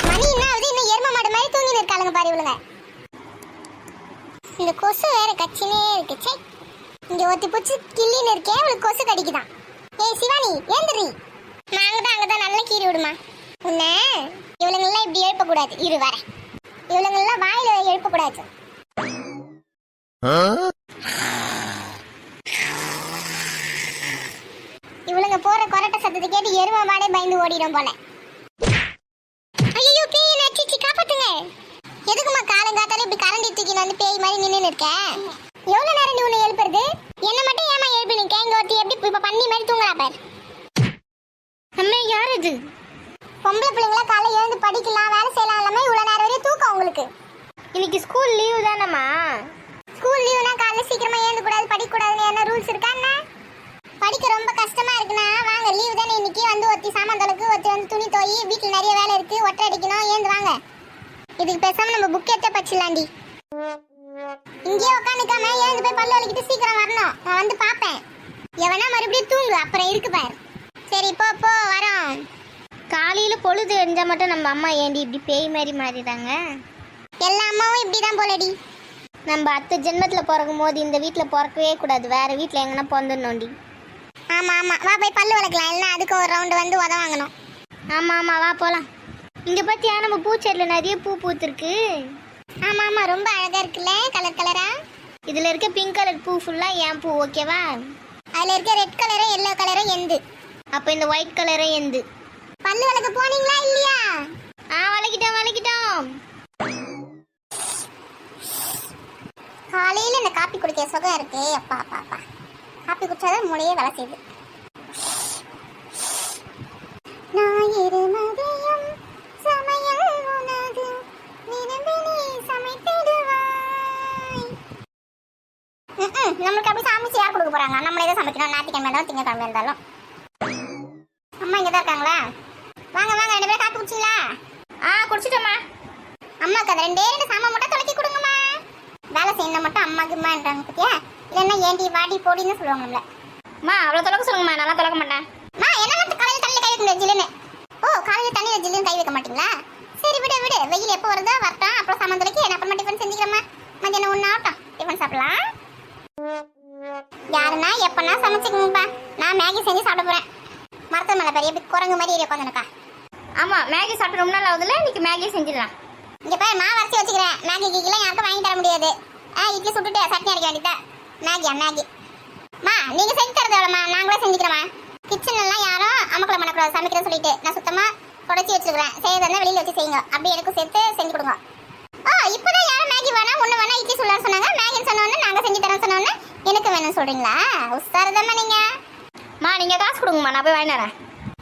மணி என்ன ஆகுது? இன்னும் எரும மாடு மாதிரி தூங்கி இருக்காளுங்க பாரு இவளுங்க. இந்த கொசு வேற கச்சினே இருக்கு. சே, இங்க ஒத்தி பூச்சி கிள்ளின்னு இருக்கே, அவளுக்கு கொசு கடிக்குதான். ஏய் சிவானி, ஏந்திரி. நாங்க அங்கதான் நல்லா கீறி விடுமா உன்ன. இவளுங்கெல்லாம் இப்படி எழுப்பக்கூடாது. இரு வர. இவளுங்கெல்லாம் வாயில எழுப்பக்கூடாது. இவளுங்க போற கொரட்ட சத்தத்தை கேட்டு எரும மாடே பயந்து ஓடிடும் போல. ஐயோ பேய் நச்சிச்சி, காப்பாத்துங்க. எதுக்குமா காலங்காத்தால இப்படி கரண்டி தூக்கி வந்து பேய் மாதிரி நின்னு இருக்க? எவ்வளவு நேரம் நீ உன்னை எழுப்புறது? என்ன மட்டும் ஏமா எழுப்பி நிக்க? இங்க ஒருத்தி எப்படி இப்ப பண்ணி மாதிரி தூங்குறா பாரு. அம்மா யார் இது? பொம்பளை பிள்ளைங்களா காலையில எழுந்து படிக்கலாம், வேலை செய்யலாம், எல்லாமே இவ்வளவு நேரம் வரையும் தூக்கம் உங்களுக்கு. இன்னைக்கு ஸ்கூல் லீவு தானம்மா? ஸ்கூல் லீவுனா காலையில சீக்கிரமா எழுந்து கூடாது, படிக்க கூடாதுன்னு என்ன ரூல்ஸ் இருக்கா என்ன? படிக்க ரொம்ப கஷ்டமா இருக்குன்னா வாங்க, லீவு தானே இன்னைக்கு. வந்து ஒத்தி சாமான் தொலைக்கு, ஒத்தி வந்து துணி தோய், வீட்டுல நிறைய வேலை இருக்கு, ஒட்டை அடிக்கணும், ஏந்து வாங்க. இதுக்கு பேசாம நம்ம புக் எடுத்த பச்சிலாண்டி. இங்கேயே உட்காந்துக்காம எழுந்து போய் பல்லு வலிக்கிட்டு சீக்கிரம் வரணும். நான் வந்து பாப்பேன். எவனா மறுபடியும் தூங்கு, அப்புறம் இருக்கு பாரு. சரி போ போ வரோம். காலையில பொழுது எரிஞ்சா மட்டும் நம்ம அம்மா ஏண்டி இப்படி பேய் மாதிரி மாறிட்டாங்க? எல்லா அம்மாவும் இப்படிதான் போலடி. நம்ம அத்தை ஜென்மத்துல பிறக்கும் போது இந்த வீட்டுல பிறக்கவே கூடாது, வேற வீட்டுல எங்கன்னா பிறந்துடணும்டி. ஆமா ஆமா, வா போய் பல்லு வளர்க்கலாம். இல்லைன்னா அதுக்கு ஒரு ரவுண்டு வந்து உதவ வாங்கணும். ஆமா ஆமா, வா போலாம். இங்க பத்தியா நம்ம பூச்செடியில நிறைய பூ பூத்துருக்கு. ஆமா ஆமா, ரொம்ப அழகா இருக்குல்ல, கலர் கலரா. இதுல இருக்க பிங்க் கலர் பூ ஃபுல்லா என் பூ, ஓகேவா? அதுல இருக்க ரெட் கலரும் எல்லோ கலரும் எந்து. அப்ப இந்த ஒயிட் கலரும் எந்து. பல்லு வளர்க்க போனீங்களா இல்லையா? வளக்கிட்டோம். காலையில இந்த காப்பி குடிக்க சுகம் இருக்கு. அப்பா அப்பா அப்பா, காப்பி குடிச்சாதான் மூளையே வேலை செய்யுது. ஞாயிறு மதியம் சமையல் உனது விரும்பி நீ சமைத்திடுவாய். நம்மளுக்கு அப்படி சமைச்சு யார் கொடுக்க போறாங்க? நம்மளே தான் சமைக்கணும். ஞாயிற்றுக்கிழமை இருந்தாலும் திங்கக்கிழமை இருந்தாலும். அம்மா இங்கதான் இருக்காங்களா? வாங்க வாங்க, 2 பேரும் காப்பி குடிச்சிங்களா? குடிச்சிட்டோம்மா. அம்மாக்கு அது 2 சாமான் மட்டும் தொலைக்கி கொடுங்கம்மா. வேலை செய்யணும் மட்டும் அம்மாக்குமான்றாங்க பத்தியா? இல்லைன்னா ஏண்டி வாடி போடின்னு சொல்லுவாங்க நம்மள. அவ்வளவு தொலைக்க சொல்லுங்கம்மா, நல்லா தொலைக்க மாட்டேன். என்ன வந்து காலையில் தண்ணியில் கை வைக்க ஜில்லுன்னு? ஓ, காலையில் தண்ணியில் ஜில்லுன்னு கை வைக்க மாட்டீங்களா? சரி விடு விடு, வெயில் எப்போ வருதோ வரட்டும். அப்புறம் சாமான் தொலைக்கி என்ன அப்புறமா டிஃபன் செஞ்சுக்கிறோம்மா. மத்தியானம் 1 ஆகட்டும், டிஃபன் சாப்பிடலாம். யாருன்னா எப்பன்னா சமைச்சுக்கணும்ப்பா. நான் மேகி செஞ்சு சாப்பிட போறேன். மரத்து மேலே பெரிய குரங்கு மாதிரி உட்காந்துருக்கா. ஆமா, மேகி சாப்பிட்டு ரொம்ப நாள் ஆகுதுல, இன்னைக்கு மேகி செஞ்சிடலாம். இங்க பாரு, நான் வரைச்சி வச்சுக்கிறேன். மேகி கீக்கெல்லாம் யாருக்கும் வாங்கி தர முடியாது. இட்லி சுட்டுட்டு சட்னி அரைக்க வேண்டியதா. மேகி மா, நீங்க செஞ்சு தரது எவ்வளோமா? நாங்களே செஞ்சுக்கிறோமா. கிச்சன் எல்லாம் யாரும் அமக்கலம் பண்ணக்கூடாது சமைக்கிறேன்னு சொல்லிட்டு நான் சுத்தமா தொடச்சி வச்சுருக்கிறேன். செய்யறதா வெளியில வச்சு செய்யுங்க. அப்படியே எனக்கும் சேர்த்து செஞ்சு கொடுங்க. இப்பதான் யாரும் மேகி வேணா ஒண்ணு வேணா இட்லி சொல்லலாம்னு சொன்னாங்க. மேகின்னு சொன்னோன்னு நாங்க செஞ்சு தரோம்னு சொன்னோன்னு எனக்கு வேணும்னு சொல்றீங்களா? உஸ்தாரதாம்மா நீங்க. நீங்க காசு கொடுங்கம்மா, நான் போய் வாங்கிட்டு வரேன்.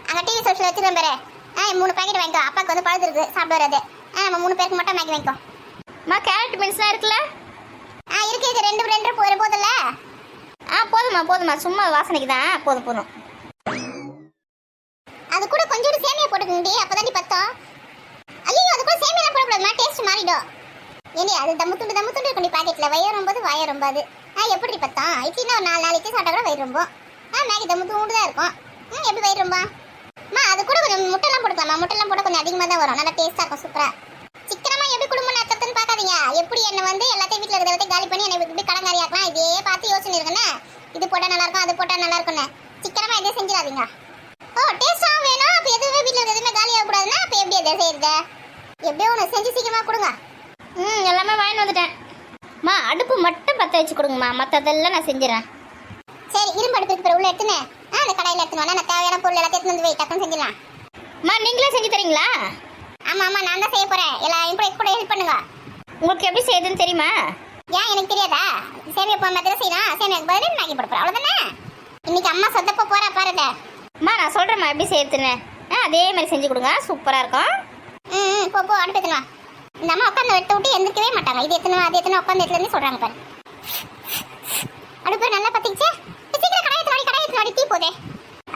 அங்க டிவி சோஷியல் வச்சுக்கிறேன் பாரு. 3 பாக்கெட் வாங்கிக்கோ. அப்பாவுக்கு வந்து பழுது இருக்கு, சாப்பிட வராது. நம்ம 3 பேருக்கு மட்டும் மேகி வாங்கிக்கோ. கேரட் பீன்ஸ்லாம் இருக்குல்ல? இருக்கு 2 போதும்ல? போதுமா, சும்மா வாசனைக்கு தான். போதும். அது கூட கொஞ்சோண்டு சேமியா போட்டுக்கண்டி, அப்பதான் பத்தம். ஐயோ, அது கூட சேமியா போடக்கூடாதுமா, டேஸ்ட் மாறிடும். ஏண்டி அது தம்மு துண்டு இருக்கண்டி பாக்கெட்ல. வயிறு ரொம்பது வாய ரொம்பாது. எப்படி பத்தம்? இட்லினா ஒரு 4 இட்லி சாப்பிட்டா கூட வயிறு ரொம்பும். மேகி தம்மு தூண்டு தான் இருக்கும். எப்படி வயிறு ரொம்பா? அது கூட கொஞ்சம் முட்டைலாம் போட்டுக்கலாமா? முட்டைலாம் போட கொஞ்சம் அதிகமாக தான் வரும், நல்லா டேஸ்டா இருக்கும், சூப்பரா. சிக்கனமா எப்படி குடும்பம் நடத்துறதுன்னு பார்க்காதீங்க. எப்படி என்ன வந்து எல்லாத்தையும் வீட்டில் இருக்கிறத காலி பண்ணி என்னை இப்படி கடங்காரி ஆக்கலாம், இதே பார்த்து யோசனை இருக்குன்னு. இது போட்டா நல்லா இருக்கும், அது போட்டா நல்லா இருக்கும்னு சிக்கனமா எதையும் செஞ்சிடாதீங்க. டேஸ்டா வேணும். அப்போ எதுவுமே வீட்டில் இருக்கிற எதுவுமே காலி ஆகக்கூடாதுன்னா அப்போ எப்படி எதை செய்யறது? எப்படியோ ஒன்று செஞ்சு சீக்கிரமா கொடுங்க. எல்லாமே வாங்கிட்டு வந்துட்டேன். அடுப்பு மட்டும் பற்ற வச்சு கொடுங்கம்மா, மற்றதெல்லாம் நான் செஞ்சிடறேன். சரி, இரும்பு அடுப்பு உள்ள எடுத்துன்னு அந்த கடையில் எடுத்துன்னு நான் தேவையான பொருள் எல்லாத்தையும் எடுத்து வந்து வை, டக்குன்னு செஞ்சிடலாம். நீங்களே செஞ்சு தரீங்களா? ஆமா, நான் தான் செய்ய போறேன். எல்லாரும் கூட ஹெல்ப் பண்ணுங்க. உங்களுக்கு எப்படி செய்யுதுன்னு தெரியுமா? ஏன் எனக்கு தெரியாதா? சேமியா போன மாதிரி செய்யலாம். சேமியாக்கு பதில் மேகி போட போறேன், அவ்வளவுதானே. இன்னைக்கு அம்மா சொத்தப்ப போறா பாருங்க. நான் சொல்றேம்மா எப்படி செய்யுதுன்னு. அதே மாதிரி செஞ்சு கொடுங்க, சூப்பரா இருக்கும். போ அடுப்பு எத்தனை. இந்த அம்மா உட்காந்து வெட்ட விட்டு எந்திரிக்கவே மாட்டாங்க. இது எத்தனை அது எத்தனை உட்காந்து எத்தனை சொல்றாங்க பாரு. அடுப்பு நல்லா பத்திச்சு. சீக்கிரம் கடாயத்து தீ போதே.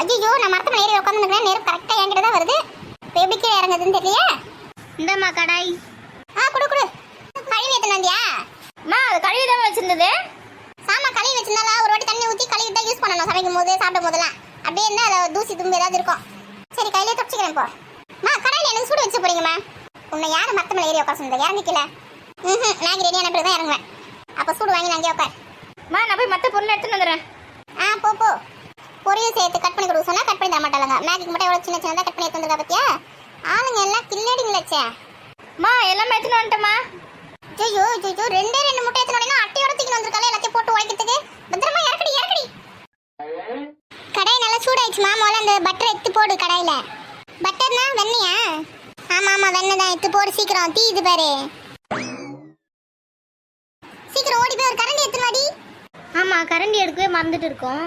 ஐயோ, நான் மரத்து ஏறி உட்காந்து நேரம் கரெக்டா என்கிட்ட தான் வருது. இப்போ எப்படி கீழே இறங்குதுன்னு தெரியலையே. இந்தம்மா கடாய். குடு கழுவி எத்தனை வந்தியா? அது கழுவி தான் வச்சிருந்தது. சாமா கழுவி வச்சிருந்தாலும் ஒரு வாட்டி தண்ணி ஊற்றி கழுவி தான் யூஸ் பண்ணணும். சமைக்கும் போது சாப்பிடும் போதெல்லாம் அப்படியே இருந்தா அதில் தூசி தும்பு ஏதாவது இருக்கும். சரி கையிலே தொடச்சிக்கிறேன் இப்போ. மா கடையில் எனக்கு சூடு வச்சு போறீங்கம்மா. உன்னை யாரும் மத்த மேலே ஏறி உட்கார சொன்னது? இறங்கிக்கல. மேகி ரெடியான பிறகு தான் இறங்குவேன். அப்போ சூடு வாங்கி நான் அங்கேயே உட்கார். மா நான் போய் மற்ற பொருள் எடுத்துன்னு வந்துடுறேன். போ போ. பொரியல் சேர்த்து கட் பண்ணி கொடுக்க சொன்னா கட் பண்ணி தர மாட்டாங்க. மேகிக்கு மட்டும் எவ்வளோ சின்ன சின்னதாக கட் பண்ணி எடுத்து வந்துருக்கா பத்தியா? ஆளுங்க எல்லாம் கில்லடிங்களாச்சே. மா எல்லாமே எடுத்துன்னு வந்துட்டேம்மா. ஐயோ ஐயோ, ரெண்டே 2 முட்டை எடுத்துனோடனே அட்டையோட தூக்கிட்டு வந்திருக்காளே, எல்லாத்தையும் போட்டு உடைக்கிறதுக்கு. பத்திரமா இறக்கடி இறக்கடி. கடாய் நல்லா சூடாயிடுச்சுமா. முதல்ல அந்த பட்டரை எடுத்து போடு கடாயில. பட்டர்னா வெண்ணையா? ஆமா ஆமா வெண்ணெய் தான். எடுத்து போடு சீக்கிரம், தீயுது பாரு. சீக்கிரம் ஓடி போய் ஒரு கரண்டி எடுத்துன்னு வாடி. ஆமாம் கரண்டி எடுக்கவே மறந்துட்டு இருக்கோம்.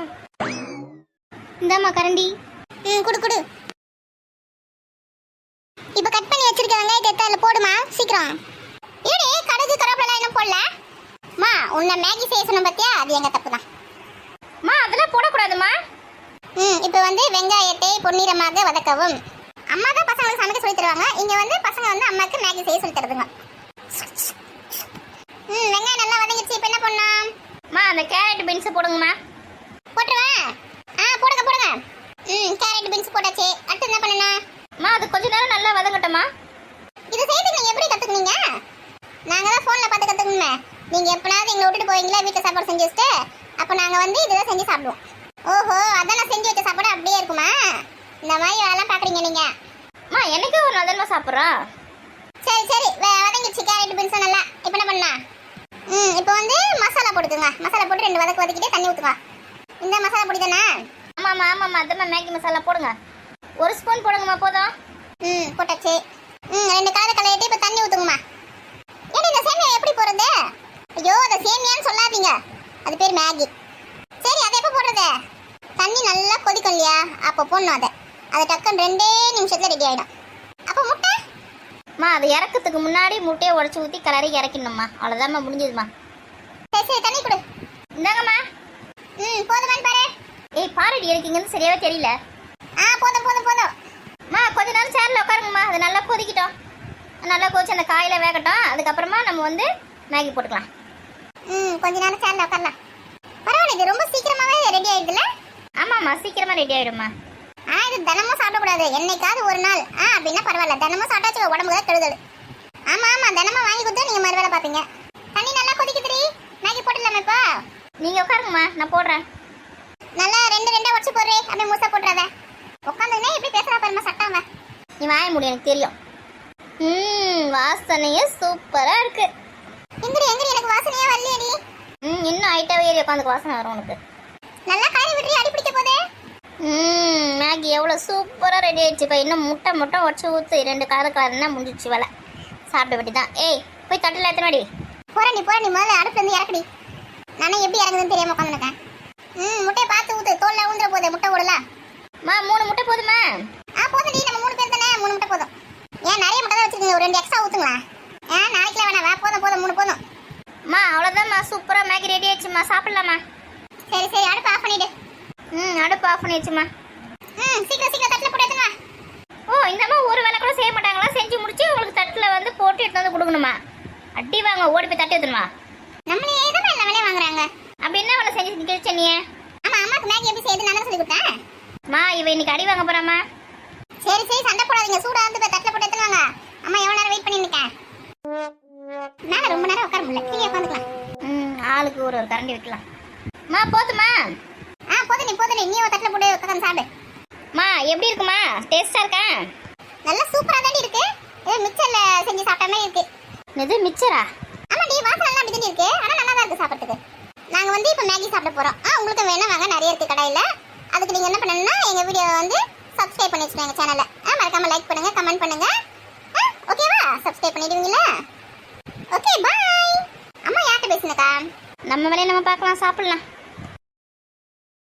இந்தாம்மா கரண்டி. குடு குடு. இப்போ கட் பண்ணி வச்சிருக்க வெங்காயத்தை எடுத்து அதில் போடுமா சீக்கிரம். ஏடி கடுகு கருவேப்பிலை இன்னும் போடல? மா உன்னை மேகி செய்ய சொன்ன பத்தியா? அது எங்க தப்பு தான். மா அதெல்லாம் போடக்கூடாதுமா. இப்போ வந்து வெங்காயத்தை பொன்னிறமாக வதக்கவும். அம்மா தான் பசங்களுக்கு சமைக்க சொல்லி தருவாங்க. இங்க வந்து பசங்க வந்து அம்மாக்கு மேகி செய்ய சொல்லி தருதுங்க. வெங்காயம் நல்லா வதங்கிடுச்சு. இப்போ என்ன பண்ணலாம்? மா அந்த கேரட் பீன்ஸ் போடுங்கம்மா. போட்டுருவேன். போடுங்க போடுங்க. கேரட் பீன்ஸ் போட்டாச்சு. அடுத்து என்ன பண்ணணும்? மா அது கொஞ்ச நேரம் நல்லா வதங்கட்டுமா. இது செய்யறதுக்கு நீங்க எப்படி கத்துக்குனீங்க? நாங்க தான் போன்ல பார்த்து கத்துக்கணுமே. நீங்க எப்பனாவது எங்களை விட்டுட்டு போவீங்களா வீட்டுல சாப்பாடு செஞ்சு வச்சுட்டு? அப்ப நாங்க வந்து இதுதான் செஞ்சு சாப்பிடுவோம். ஓஹோ, அதான் நான் செஞ்சு வச்ச சாப்பாடு அப்படியே இருக்குமா? இந்த மாதிரி வேலைலாம் பாக்குறீங்க நீங்க. மா என்னைக்கு ஒரு நாள் தானே சாப்பிட்றோம். சரி சரி, வதங்கிடுச்சு கேரட் பீன்ஸ் நல்லா. இப்போ என்ன பண்ணா? இப்போ வந்து மசாலா போட்டுக்கோங்க. மசாலா போட்டு 2 வதக்கு வதக்கிட்டு தண்ணி ஊற்றுங்க. இந்த மசாலா பொடி தானே? ஆமாம்மா ஆமாம்மா அதம்மா மேகி மசாலா போடுங்க. 1 ஸ்பூன் போடுங்கம்மா போதும். போட்டாச்சு. 2 கலர் கலையிட்டு இப்போ தண்ணி ஊற்றுங்கம்மா. ஏன்னா இந்த சேமியா எப்படி போடுறது? ஐயோ அதை சேமியான்னு சொல்லாதீங்க, அது பேர் மேகி. சரி அதை எப்போ போடுறது? தண்ணி நல்லா கொதிக்கும் இல்லையா, அப்போ போடணும். அதை டக்குன்னு 2 நிமிஷத்துல ரெடி ஆகிடும். அப்போ முட்டை? மா அது இறக்கிறதுக்கு முன்னாடி முட்டையை உடச்சி ஊற்றி கலரி இறக்கணும்மா. அவ்வளோதாம்மா முடிஞ்சதுமா. சரி சரி தண்ணி கொடு. இந்தாங்கம்மா. போதுமான்னு பாரு. ஏய் பாருடி எனக்கு இங்கேருந்து சரியாவே தெரியல. போதும் போதும் போதும். மா கொஞ்ச நேரம் சேரில் உட்காருங்கம்மா. அது நல்லா கொதிக்கிட்டோம். நல்லா கொதிச்சு அந்த காயில வேகட்டும். அதுக்கப்புறமா நம்ம வந்து மேகி போட்டுக்கலாம். கொஞ்ச நேரம் சேர்ல உட்காரலாம். பரவாயில்ல, இது ரொம்ப சீக்கிரமாவே ரெடி ஆயிடுதுல? ஆமாம்மா சீக்கிரமா ரெடி ஆயிடும்மா. இது தினமும் சாப்பிடக்கூடாது, என்னைக்காவது ஒரு நாள் அப்படின்னா பரவாயில்ல. தினமும் சாப்பிட்டாச்சு உடம்புக்கு தான் கெடுதல். ஆமா தினமும் வாங்கி கொடுத்தா நீங்க மறு வேலை பார்ப்பீங்க. தண்ணி நல்லா கொதிக்குதுடி. மேகி போட்டுடலாமா இப்போ? நீங்க உட்காருங்கம்மா, நான் போடுறேன். நல்லா 2 உடச்சு போடுறே. அப்படியே முழுசா போட்டுறாத. உட்காந்துனே எப்படி பேசுறா பாருமா சட்டாம. நீ வாய முடியும், எனக்கு தெரியும். வாசனையே சூப்பரா இருக்கு. எங்கடி எனக்கு வாசனையே வரலையேடி. இன்னும் ஹைட்டாவே ஏறி உட்காந்துக்கு வாசனை வரும் உனக்கு. நல்லா காய் விட்டுறி, அடி பிடிக்க போதே. மேகி எவ்வளோ சூப்பராக ரெடி ஆயிடுச்சுப்பா. இன்னும் முட்டை உடச்சி ஊற்று 2 கலர்னா முடிஞ்சிச்சு வேலை. சாப்பிட வேண்டி தான். ஏய் போய் தட்டில் எடுத்துனாடி. போறேன் முதல்ல அடுப்புல இருந்து இறக்கடி. நானே எப்படி இறங்குதுன்னு தெரியாம உட்காந்துருக்கேன். முட்டையை பார்த்து ஊத்து, தோல்ல ஊந்துற போதே. முட்டை ஓடல. 3 முட்டை போதுமா? போதும்டி, நம்ம 3 பேர் தானே. 3 முட்டை போதும். ஏன் நிறைய முட்டை தான் வச்சிருக்கீங்க, ஒரு 2 எக்ஸ்ட்ரா ஊத்துங்களா? நாளைக்குலாம் வேணாம். போதும் 3 போதும். அவ்வளோதான்மா, சூப்பராக மேகி ரெடி ஆயிடுச்சுமா. சாப்பிடலாமா? சரி அடுப்பு ஆஃப் பண்ணிடு. அடுப்பு ஆஃப் பண்ணிடுச்சுமா. சீக்கிரம் தட்டில் போட்டு எடுத்துமா. இந்தம்மா ஒரு வேலை கூட செய்ய மாட்டாங்களா? செஞ்சு முடிச்சு உங்களுக்கு தட்டில் வந்து போட்டு எடுத்து வந்து கொடுக்கணுமா? அடி வாங்க, ஓடி போய் தட்டி எடுத்துணுமா? நம்மளே தான் எல்லா வேலையும் வாங்குறாங்க. அப்படி என்ன வேலை செஞ்சு நிற்க நீ? ஆமா அம்மாக்கு மேகி எப்படி செய்யுது நான் சொல்லி கொடுத்தேன். இவ இன்னைக்கு அடி வாங்க போறாமா? சரி சண்டை போடாதீங்க. சூடா வந்து போய் தட்டில் போட்டு எடுத்துவாங்க. அம்மா எவ்வளோ நேரம் வெயிட் பண்ணி நிற்கேன். நான் ரொம்ப நேரம் உட்கார முடியல. கீழே உட்காந்துக்கலாம். ஆளுக்கு ஒரு கரண்டி வைக்கலாம். போதுமா? போதும் நீ ஒரு தட்டில் போட்டு உட்காந்து சாப்பிடு. எப்படி இருக்குமா? டேஸ்டா இருக்கா? நல்லா சூப்பரா தான் இருக்கு. மிச்சர்ல செஞ்சு சாப்பிட்ட மாதிரி இருக்கு. இது மிச்சரா? ஆமாடி, வாசனை எல்லாம் அப்படி இருக்கு. ஆனா நல்லா தான் இருக்கு சாப்பிட்றதுக்கு. நாங்க வந்து இப்போ மேகி சாப்பிட போறோம். உங்களுக்கு வேணா வாங்க, நிறைய இருக்கு கடையில. அதுக்கு நீங்க என்ன பண்ணணும்னா எங்க வீடியோ வந்து சப்ஸ்கிரைப் பண்ணி வச்சுக்கோங்க சேனலை. மறக்காம லைக் பண்ணுங்க, கமெண்ட் பண்ணுங்க. ஓகேவா? சப்ஸ்கிரைப் பண்ணிடுவீங்களா? Okay bye. அம்மா யார்கிட்ட பேசுனக்கா? நம்ம வேலையை நம்ம பார்க்கலாம், சாப்பிடலாம்.